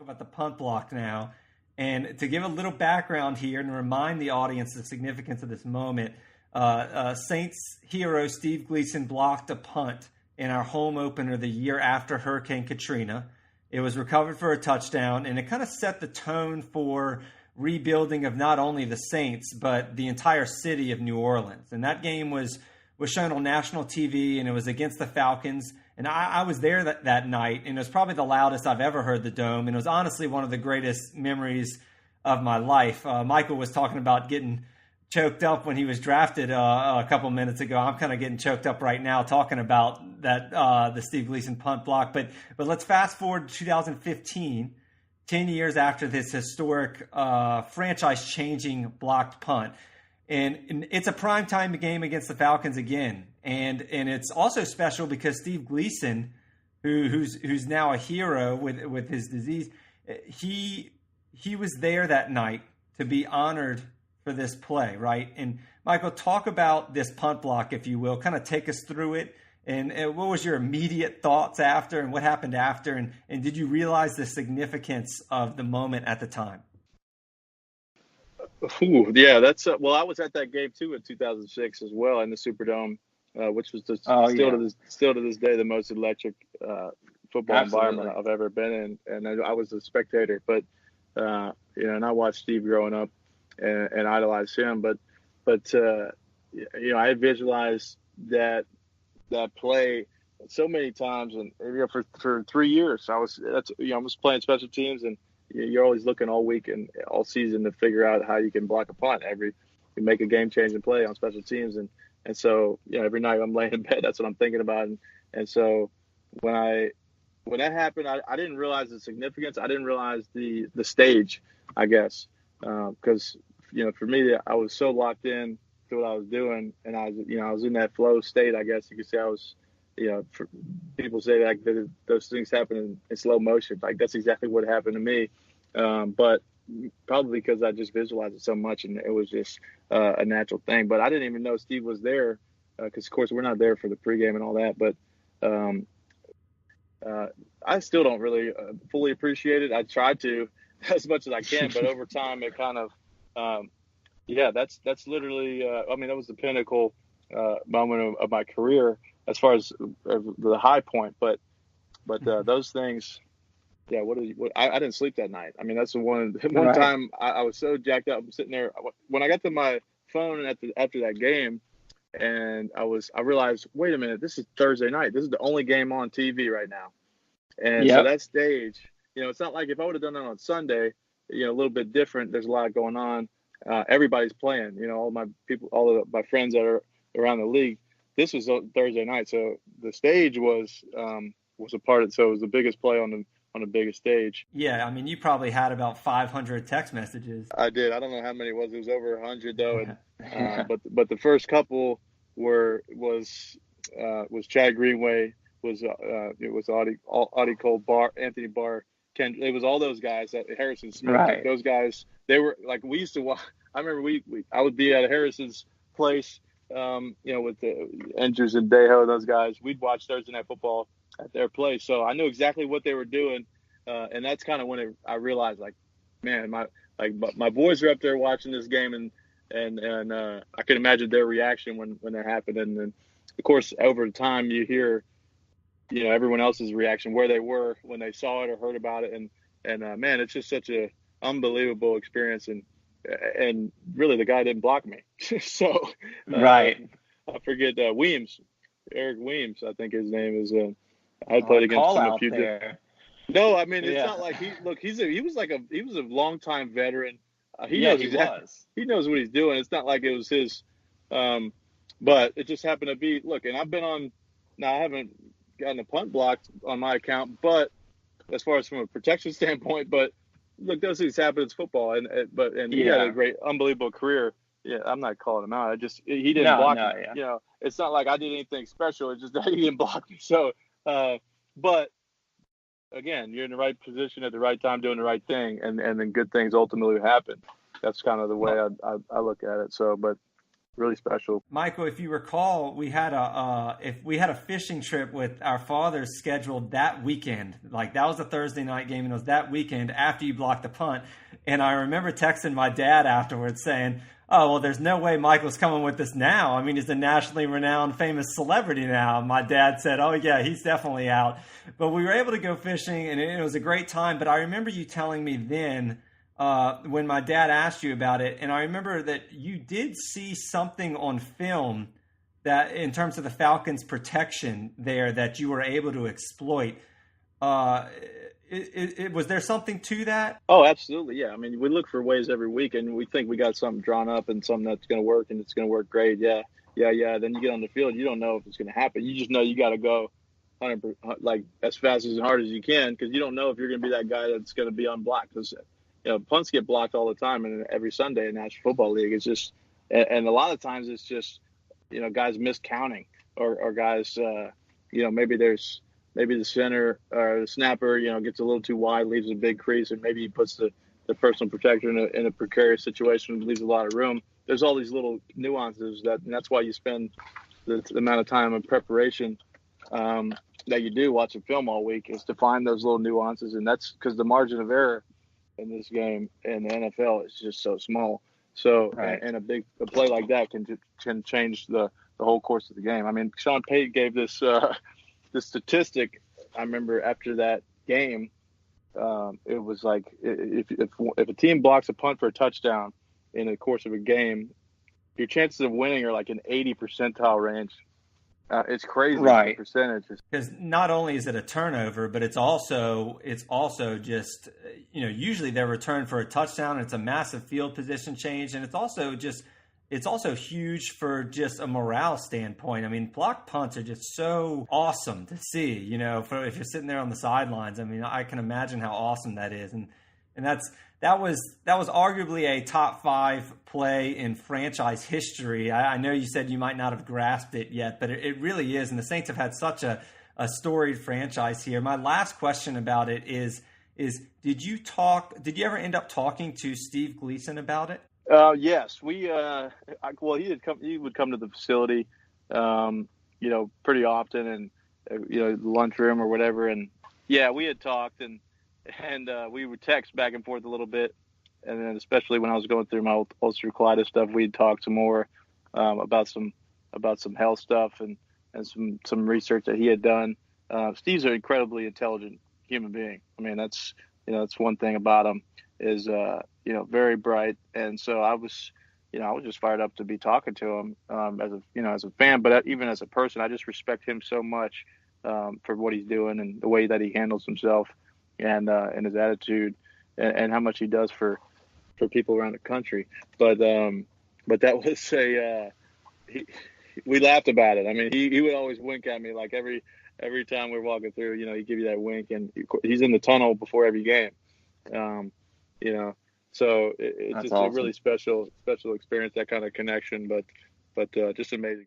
about the punt block now. And to give a little background here and remind the audience the significance of this moment, Saints hero Steve Gleason blocked a punt in our home opener the year after Hurricane Katrina. It was recovered for a touchdown, and it kind of set the tone for rebuilding of not only the Saints, but the entire city of New Orleans. And that game was shown on national TV, and it was against the Falcons. And I was there that night, and it was probably the loudest I've ever heard the Dome. And it was honestly one of the greatest memories of my life. Michael was talking about getting choked up when he was drafted a couple minutes ago. I'm kind of getting choked up right now talking about that the Steve Gleason punt block. But let's fast forward to 2015, 10 years after this historic franchise-changing blocked punt. And it's a primetime game against the Falcons again. And it's also special because Steve Gleason, who's now a hero with his disease, he was there that night to be honored for this play, right? And Michael, talk about this punt block, if you will. Kind of take us through it. And what was your immediate thoughts after, and what happened after? And did you realize the significance of the moment at the time? Ooh, yeah, that's well. I was at that game too in 2006 as well in the Superdome, which was still to this day the most electric football environment I've ever been in, and I was a spectator. But and I watched Steve growing up and idolized him. But I visualized that play so many times, and for 3 years I was playing special teams, and you're always looking all week and all season to figure out how you can block a punt. You make a game-changing play on special teams, and so every night I'm laying in bed, that's what I'm thinking about. And so when that happened, I didn't realize the significance. I didn't realize the stage, I guess, because for me, I was so locked in to what I was doing, and I was in that flow state. I guess you could say I was. People say like those things happen in slow motion. Like that's exactly what happened to me. But probably because I just visualized it so much, and it was just a natural thing. But I didn't even know Steve was there because, of course, we're not there for the pregame and all that. But I still don't really fully appreciate it. I try to as much as I can, but over time it kind of, that's literally. That was the pinnacle moment of my career as far as the high point. But those things. Yeah, I didn't sleep that night. I mean, that's the one right. Time I was so jacked up. I'm sitting there when I got to my phone after that game, and I realized, wait a minute, this is Thursday night. This is the only game on TV right now, and so that stage, it's not like if I would have done that on Sunday, a little bit different. There's a lot going on. Everybody's playing. All my people, all of my friends that are around the league. This was Thursday night, so the stage was a part of it. So it was the biggest play on the biggest stage. Yeah, I mean, you probably had about 500 text messages. I did. I don't know how many it was. It was over 100 though. And, but the first couple was Chad Greenway, it was Audie Cole, Anthony Barr, Ken. It was all those guys at Harrison Smith. Right. Those guys, they were like, we used to watch. I remember I would be at Harrison's place, with the Andrews and Dejo, those guys. We'd watch Thursday Night Football at their place, so I knew exactly what they were doing, and that's kind of when I realized, like, man, my boys are up there watching this game, and I can imagine their reaction when that happened, and then of course over time you hear, everyone else's reaction, where they were when they saw it or heard about it, and man, it's just such a unbelievable experience, and really the guy didn't block me, so right. I forget Eric Weems, I think his name is. I played against him a few times. No, I mean, it's not like he was a longtime veteran. He knows what he's doing. It's not like it was his, but it just happened to be. Look, and I haven't gotten a punt blocked on my account, but as far as from a protection standpoint, but look, those things happen. It's football, and he had a great, unbelievable career. Yeah, I'm not calling him out. He didn't block me. Yeah. It's not like I did anything special. It's just that he didn't block me. So. But again, you're in the right position at the right time, doing the right thing, and then good things ultimately happen. That's kind of the way I look at it. So, but really special. Michael, if you recall, we had a fishing trip with our fathers scheduled that weekend. Like that was a Thursday night game, and it was that weekend after you blocked the punt. And I remember texting my dad afterwards saying, "Oh well, there's no way Michael's coming with us now. I mean, he's a nationally renowned, famous celebrity now." My dad said, "Oh yeah, he's definitely out." But we were able to go fishing, and it was a great time. But I remember you telling me then, when my dad asked you about it, and I remember that you did see something on film that, in terms of the Falcons' protection there, that you were able to exploit. Was there something to that? Oh, absolutely, yeah. I mean, we look for ways every week, and we think we got something drawn up and something that's going to work, and it's going to work great. Yeah. Then you get on the field, you don't know if it's going to happen. You just know you got to go 100%, like as fast as hard as you can, because you don't know if you're going to be that guy that's going to be unblocked. Because punts get blocked all the time, and every Sunday in National Football League, it's just, and a lot of times it's just, guys miscounting or guys, maybe the center or the snapper, gets a little too wide, leaves a big crease, and maybe he puts the personal protector in a precarious situation, leaves a lot of room. There's all these little nuances and that's why you spend the amount of time in preparation that you do watching film all week, is to find those little nuances, and that's because the margin of error in this game in the NFL is just so small. So, right. And a play like that can change the whole course of the game. I mean, Sean Payton gave this statistic. I remember after that game, it was like if a team blocks a punt for a touchdown in the course of a game, your chances of winning are like an 80 percentile range. It's crazy, right? The percentages. Because not only is it a turnover, but it's also just usually they're returned for a touchdown. And it's a massive field position change, and it's also huge for just a morale standpoint. I mean, block punts are just so awesome to see. If you're sitting there on the sidelines, I mean, I can imagine how awesome that is, and that was arguably a top 5 play in franchise history. I know you said you might not have grasped it yet, but it really is. And the Saints have had such a storied franchise here. My last question about it is did you ever end up talking to Steve Gleason about it? Yes, he would come to the facility, pretty often, and lunchroom or whatever. And yeah, we had talked and we would text back and forth a little bit, and then especially when I was going through my ulcerative colitis stuff, we'd talk some more about some health stuff and some research that he had done. Steve's an incredibly intelligent human being. I mean, that's one thing about him is very bright, and so I was just fired up to be talking to him as a fan, but even as a person, I just respect him so much for what he's doing and the way that he handles himself. And his attitude and how much he does for people around the country. But that was we laughed about it. I mean, he would always wink at me, like every time we're walking through, he'd give you that wink, and he's in the tunnel before every game. So it's just awesome. A really special experience, that kind of connection, but just amazing.